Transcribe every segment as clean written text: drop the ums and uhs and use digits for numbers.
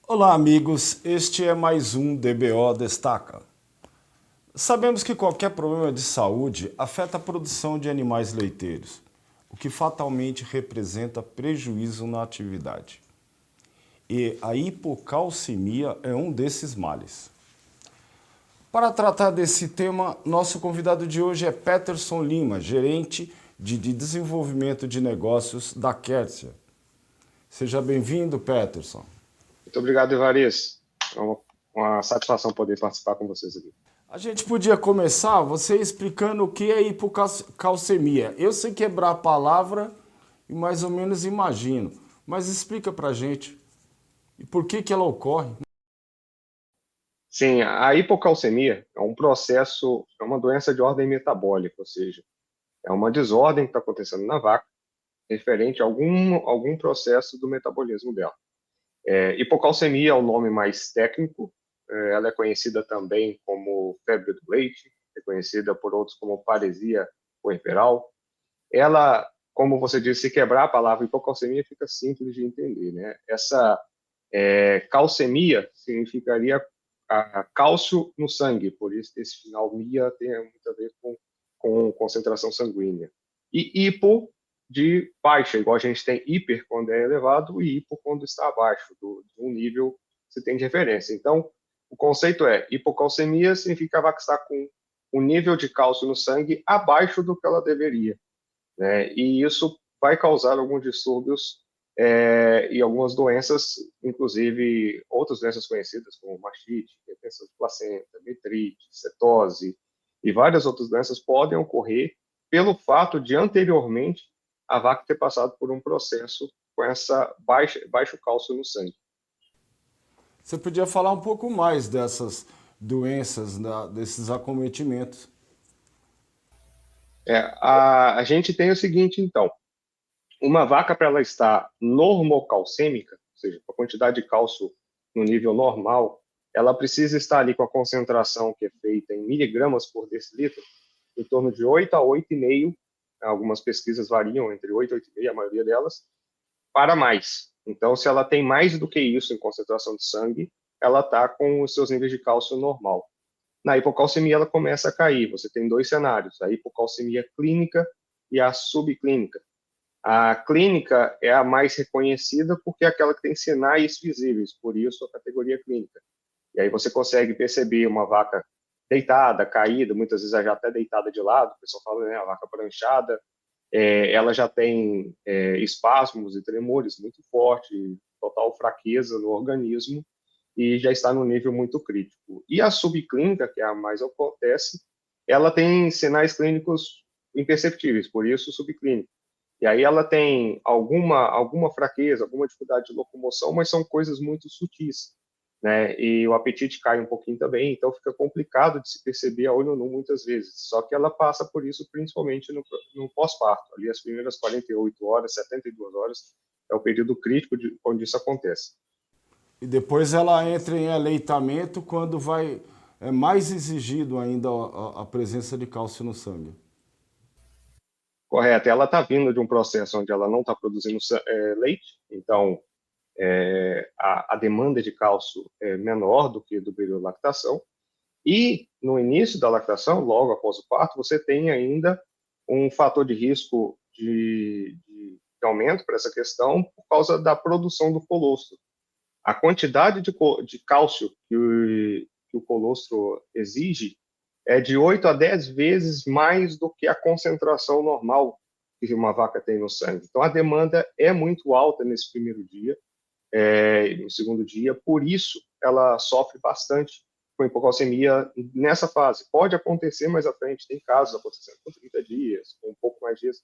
Olá, amigos. Este é mais um DBO Destaca. Sabemos que qualquer problema de saúde afeta a produção de animais leiteiros, o que fatalmente representa prejuízo na atividade. E a hipocalcemia é um desses males. Para tratar desse tema, nosso convidado de hoje é Peterson Lima, gerente de desenvolvimento de negócios da Quercia. Seja bem-vindo, Peterson. Muito obrigado, Evaristo. É uma satisfação poder participar com vocês aqui. A gente podia começar você explicando o que é hipocalcemia. Eu sei quebrar a palavra e mais ou menos imagino, mas explica pra gente e por que ela ocorre. Sim, a hipocalcemia é um processo, é uma doença de ordem metabólica, ou seja, é uma desordem que está acontecendo na vaca, referente a algum processo do metabolismo dela. Hipocalcemia é o nome mais técnico, ela é conhecida também como febre do leite, é conhecida por outros como paresia puerperal. Ela, como você disse, se quebrar a palavra hipocalcemia fica simples de entender, né? Essa calcemia significaria cálcio no sangue, por isso esse final mia tem muito a ver com concentração sanguínea. E hipo de baixa, igual a gente tem hiper quando é elevado e hipo quando está abaixo de um nível que você tem de referência. Então, o conceito é hipocalcemia significa que a vaca está com o nível de cálcio no sangue abaixo do que ela deveria, né? E isso vai causar alguns distúrbios e algumas doenças, inclusive outras doenças conhecidas como mastite, retenção de placenta, metrite, cetose e várias outras doenças podem ocorrer pelo fato de anteriormente a vaca ter passado por um processo com essa baixo cálcio no sangue. Você podia falar um pouco mais dessas doenças, desses acometimentos. A gente tem o seguinte, então, uma vaca para ela estar normocalcêmica, ou seja, com a quantidade de cálcio no nível normal, ela precisa estar ali com a concentração que é feita em miligramas por decilitro, em torno de 8 a 8,5, algumas pesquisas variam entre 8 e 8,5, a maioria delas, para mais. Então, se ela tem mais do que isso em concentração de sangue, ela está com os seus níveis de cálcio normal. Na hipocalcemia, ela começa a cair. Você tem dois cenários, a hipocalcemia clínica e a subclínica. A clínica é a mais reconhecida porque é aquela que tem sinais visíveis, por isso a categoria clínica. E aí você consegue perceber uma vaca deitada, caída, muitas vezes já até deitada de lado, o pessoal fala, né, a vaca pranchada, ela já tem espasmos e tremores muito forte, total fraqueza no organismo e já está no nível muito crítico. E a subclínica, que é a mais acontece, ela tem sinais clínicos imperceptíveis, por isso subclínica. E aí ela tem alguma fraqueza, alguma dificuldade de locomoção, mas são coisas muito sutis, né? E o apetite cai um pouquinho também, então fica complicado de se perceber a olho nu muitas vezes. Só que ela passa por isso principalmente no pós-parto. Ali as primeiras 48 horas, 72 horas é o período crítico de onde isso acontece. E depois ela entra em aleitamento quando é mais exigido ainda a presença de cálcio no sangue. Correto. Ela está vindo de um processo onde ela não está produzindo leite, então a demanda de cálcio é menor do que do período de lactação. E no início da lactação, logo após o parto, você tem ainda um fator de risco de aumento para essa questão por causa da produção do colostro. A quantidade de cálcio que o colostro exige é de 8 a 10 vezes mais do que a concentração normal que uma vaca tem no sangue. Então, a demanda é muito alta nesse primeiro dia, no segundo dia, por isso ela sofre bastante com hipocalcemia nessa fase. Pode acontecer mais à frente, tem casos acontecendo com 30 dias, com um pouco mais dias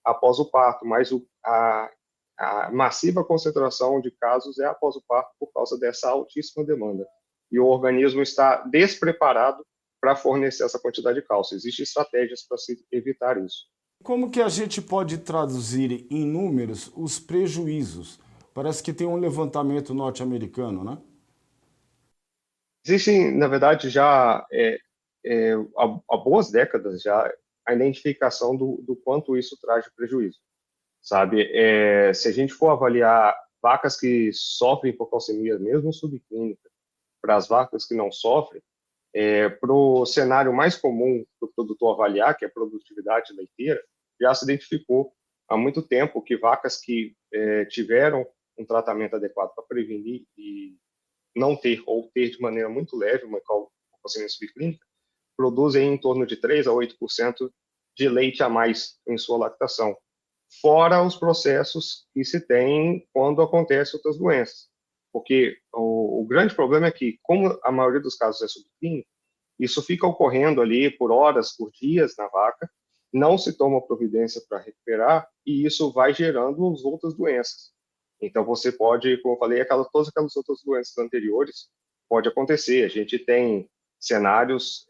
após o parto, mas a massiva concentração de casos é após o parto por causa dessa altíssima demanda. E o organismo está despreparado para fornecer essa quantidade de cálcio. Existem estratégias para se evitar isso. Como que a gente pode traduzir em números os prejuízos? Parece que tem um levantamento norte-americano, né? Existem, na verdade, já há boas décadas já a identificação do quanto isso traz de prejuízo, sabe? Se a gente for avaliar vacas que sofrem hipocalcemia, mesmo subclínica, para as vacas que não sofrem, para o cenário mais comum do produtor avaliar, que é a produtividade leiteira, já se identificou há muito tempo que vacas que tiveram um tratamento adequado para prevenir e não ter, ou ter de maneira muito leve uma hipocalcemia subclínica, produzem em torno de 3 a 8% de leite a mais em sua lactação, fora os processos que se tem quando acontecem outras doenças. Porque o grande problema é que, como a maioria dos casos é subclínico, isso fica ocorrendo ali por horas, por dias na vaca, não se toma providência para recuperar, e isso vai gerando as outras doenças. Então, você pode, como eu falei, todas aquelas outras doenças anteriores pode acontecer. A gente tem cenários,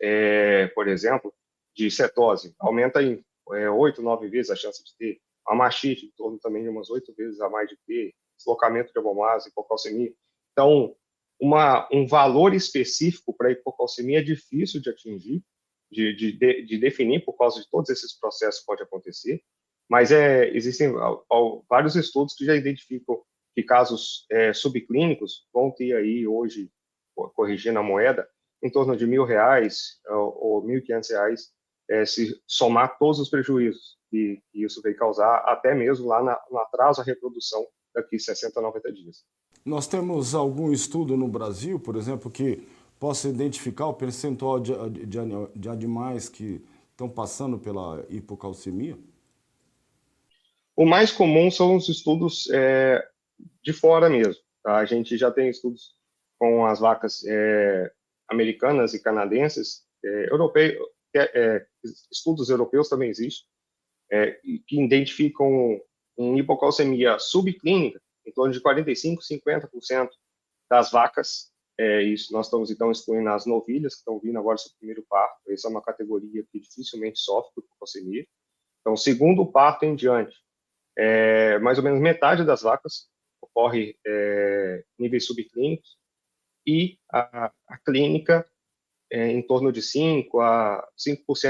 por exemplo, de cetose, aumenta em 8, 9 vezes a chance de ter a mastite, em torno também de umas 8 vezes a mais de ter, deslocamento de abomase, hipocalcemia. Então, um valor específico para a hipocalcemia é difícil de atingir, de definir, por causa de todos esses processos que pode acontecer, mas existem vários estudos que já identificam que casos subclínicos vão ter aí hoje, corrigindo a moeda, em torno de R$ 1.000 ou R$ 1.500, se somar todos os prejuízos que isso veio causar, até mesmo lá no atraso à reprodução daqui 60 a 90 dias. Nós temos algum estudo no Brasil, por exemplo, que possa identificar o percentual de animais que estão passando pela hipocalcemia? O mais comum são os estudos de fora mesmo. Tá? A gente já tem estudos com as vacas americanas e canadenses, estudos europeus também existem, que identificam em hipocalcemia subclínica em torno de 45%, 50% das vacas. Isso nós estamos então excluindo as novilhas que estão vindo agora sobre o primeiro parto. Essa é uma categoria que dificilmente sofre por hipocalcemia. Então, segundo parto em diante, mais ou menos metade das vacas ocorre níveis subclínicos, e a clínica em torno de 5%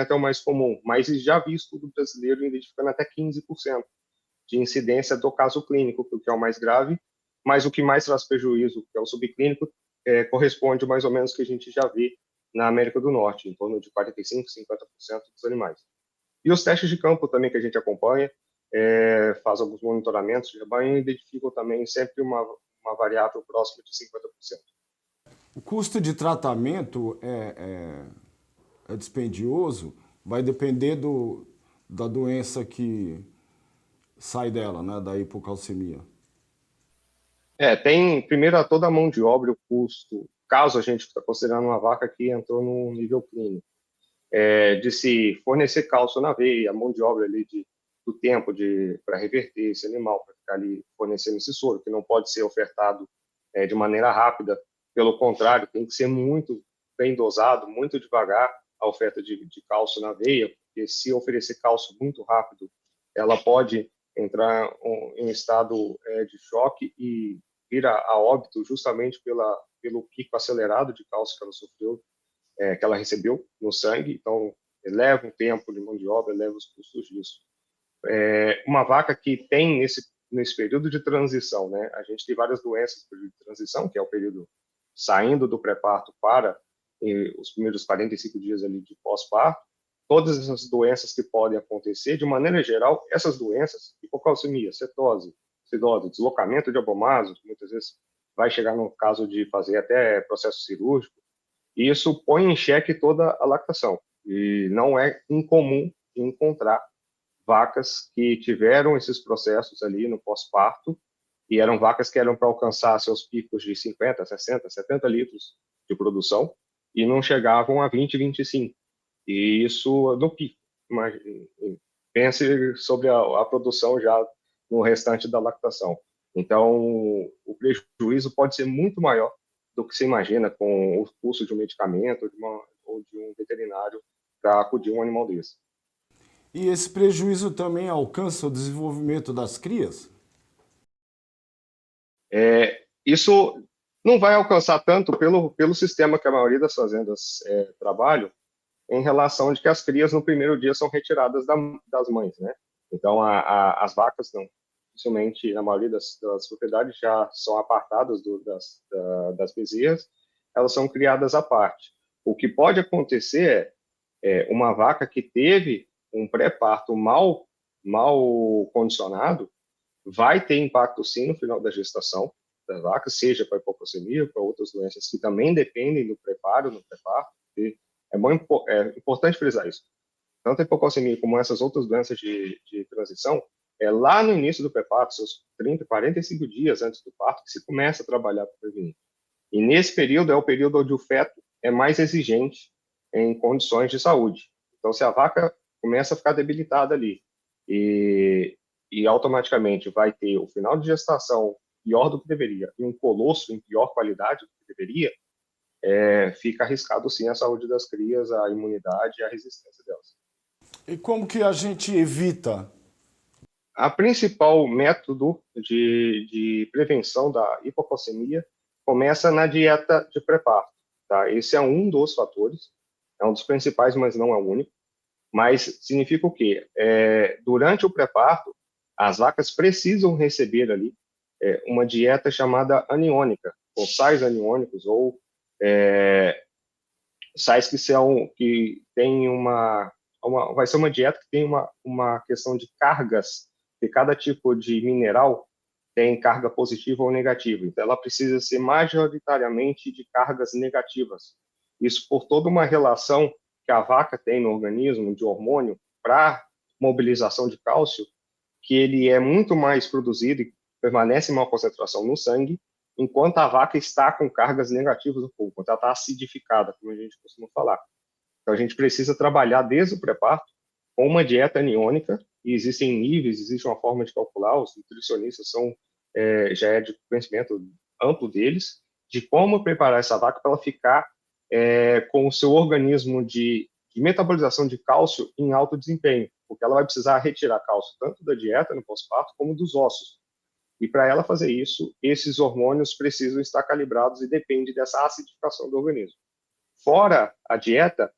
é o mais comum, mas já vi estudo brasileiro identificando até 15% de incidência do caso clínico, que é o mais grave, mas o que mais traz prejuízo, que é o subclínico, corresponde mais ou menos ao que a gente já vê na América do Norte, em torno de 45%, 50% dos animais. E os testes de campo também que a gente acompanha, faz alguns monitoramentos de rebanho e identificam também sempre uma variável próxima de 50%. O custo de tratamento é dispendioso, vai depender da doença que sai dela, né, da hipocalcemia. Tem primeiro toda a mão de obra, o custo, caso a gente está considerando uma vaca que entrou no nível clínico, de se fornecer cálcio na veia, a mão de obra ali do tempo para reverter esse animal, para ficar ali fornecendo esse soro, que não pode ser ofertado de maneira rápida, pelo contrário, tem que ser muito bem dosado, muito devagar a oferta de cálcio na veia, porque se oferecer cálcio muito rápido, ela pode entrar em um estado de choque e vir a óbito justamente pelo pico acelerado de cálcio que ela sofreu, que ela recebeu no sangue. Então, leva um tempo de mão de obra, leva os custos disso. Uma vaca que tem nesse período de transição, né? A gente tem várias doenças no período de transição, que é o período saindo do pré-parto para os primeiros 45 dias ali de pós-parto. Todas essas doenças que podem acontecer, de maneira geral, essas doenças, hipocalcemia, cetose, acidose, deslocamento de abomasos, muitas vezes vai chegar no caso de fazer até processo cirúrgico, e isso põe em xeque toda a lactação. E não é incomum encontrar vacas que tiveram esses processos ali no pós-parto, e eram vacas que eram para alcançar seus picos de 50, 60, 70 litros de produção, e não chegavam a 20, 25. E isso no pico. Pense sobre a produção já no restante da lactação. Então, o prejuízo pode ser muito maior do que se imagina com o custo de um medicamento ou de um veterinário para acudir um animal desse. E esse prejuízo também alcança o desenvolvimento das crias? Isso não vai alcançar tanto pelo sistema que a maioria das fazendas trabalham, em relação de que as crias no primeiro dia são retiradas das mães, né? Então, as vacas não dificilmente, na maioria das propriedades, já são apartadas das bezerras, elas são criadas à parte. O que pode acontecer é uma vaca que teve um pré-parto mal condicionado, vai ter impacto sim no final da gestação da vaca, seja para hipocalcemia, para outras doenças que também dependem do preparo, no pré-parto. É importante frisar isso. Tanto a hipocalcemia como essas outras doenças de transição, é lá no início do pré-parto, seus 30, 45 dias antes do parto, que se começa a trabalhar para prevenir. E nesse período é o período onde o feto é mais exigente em condições de saúde. Então, se a vaca começa a ficar debilitada ali e automaticamente vai ter o final de gestação pior do que deveria e um colosso em pior qualidade do que deveria, fica arriscado sim a saúde das crias, a imunidade e a resistência delas. E como que a gente evita? A principal método de prevenção da hipocalcemia começa na dieta de pré-parto. Tá? Esse é um dos fatores, é um dos principais, mas não é o único. Mas significa o quê? Durante o pré-parto, as vacas precisam receber ali uma dieta chamada aniônica, com sais aniônicos ou sais que têm vai ser uma dieta que tem uma questão de cargas, que cada tipo de mineral tem carga positiva ou negativa. Então, ela precisa ser majoritariamente de cargas negativas. Isso por toda uma relação que a vaca tem no organismo de hormônio para mobilização de cálcio, que ele é muito mais produzido e permanece em maior concentração no sangue, enquanto a vaca está com cargas negativas no corpo, enquanto ela está acidificada, como a gente costuma falar. Então, a gente precisa trabalhar desde o pré-parto com uma dieta aniônica, e existem níveis, existe uma forma de calcular, os nutricionistas já é de conhecimento amplo deles, de como preparar essa vaca para ela ficar com o seu organismo de metabolização de cálcio em alto desempenho, porque ela vai precisar retirar cálcio tanto da dieta no pós-parto como dos ossos. E para ela fazer isso, esses hormônios precisam estar calibrados e depende dessa acidificação do organismo. Fora a dieta,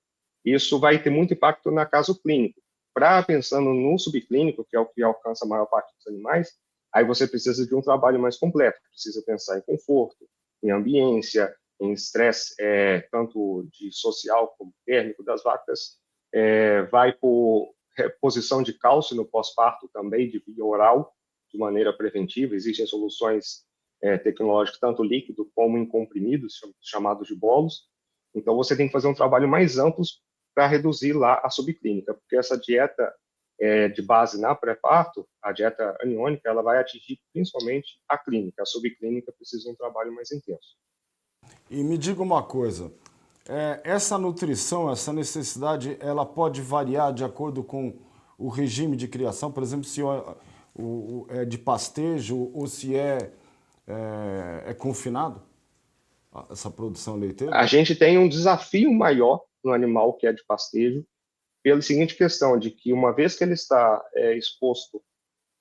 isso vai ter muito impacto na caso clínico. Pensando no subclínico, que é o que alcança a maior parte dos animais, aí você precisa de um trabalho mais completo. Precisa pensar em conforto, em ambiência, em estresse, tanto de social como térmico das vacas. Vai por reposição de cálcio no pós-parto também, de via oral, de maneira preventiva. Existem soluções tecnológicas, tanto líquido como em comprimidos, chamados de bolos. Então, você tem que fazer um trabalho mais amplo para reduzir lá a subclínica, porque essa dieta de base na pré-parto, a dieta aniônica, ela vai atingir principalmente a clínica. A subclínica precisa de um trabalho mais intenso. E me diga uma coisa, essa nutrição, essa necessidade, ela pode variar de acordo com o regime de criação? Por exemplo, se é de pastejo ou se é confinado, essa produção leiteira? A gente tem um desafio maior no animal que é de pastejo, pela seguinte questão, de que uma vez que ele está exposto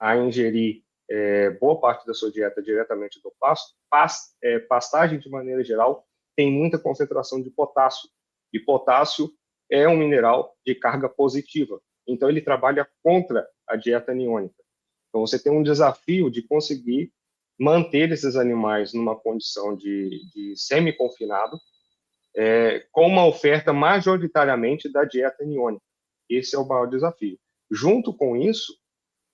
a ingerir boa parte da sua dieta diretamente do pasto, pastagem, de maneira geral, tem muita concentração de potássio. E potássio é um mineral de carga positiva. Então, ele trabalha contra a dieta aniônica. Então, você tem um desafio de conseguir manter esses animais numa condição de semi-confinado, com uma oferta majoritariamente da dieta aniônica. Esse é o maior desafio. Junto com isso,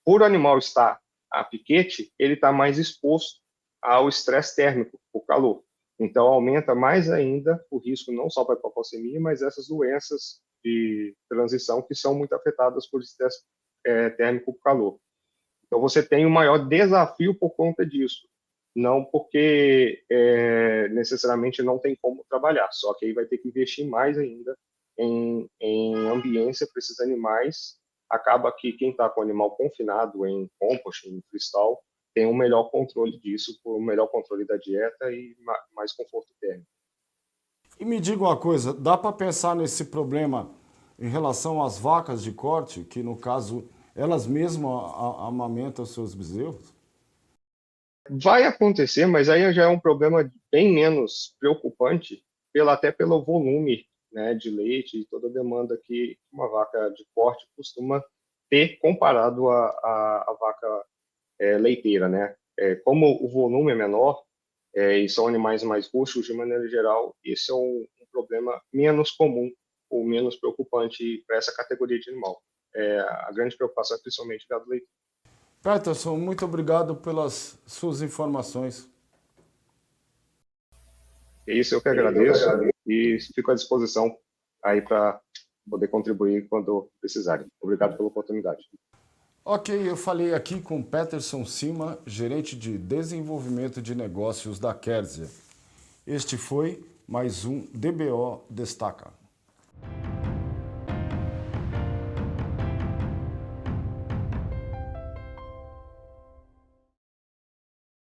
por o animal estar a piquete, ele está mais exposto ao estresse térmico, o calor. Então, aumenta mais ainda o risco não só para a hipocalcemia, mas essas doenças de transição que são muito afetadas por estresse térmico por calor. Então, você tem um maior desafio por conta disso. Não porque necessariamente não tem como trabalhar, só que aí vai ter que investir mais ainda em ambiência para esses animais. Acaba que quem está com o animal confinado em compost, em cristal, tem um melhor controle disso, por um melhor controle da dieta e mais conforto térmico. E me diga uma coisa, dá para pensar nesse problema em relação às vacas de corte, que no caso elas mesmas amamentam seus bezerros? Vai acontecer, mas aí já é um problema bem menos preocupante, até pelo volume, né, de leite e toda a demanda que uma vaca de corte costuma ter comparado a vaca leiteira, né? Como o volume é menor e são animais mais rústicos, de maneira geral, esse é um problema menos comum ou menos preocupante para essa categoria de animal. A grande preocupação é principalmente o gado leiteiro. Peterson, muito obrigado pelas suas informações. É isso, eu que agradeço e fico à disposição aí para poder contribuir quando precisarem. Obrigado pela oportunidade. Ok, eu falei aqui com Peterson Cima, gerente de desenvolvimento de negócios da Kerzia. Este foi mais um DBO Destaca.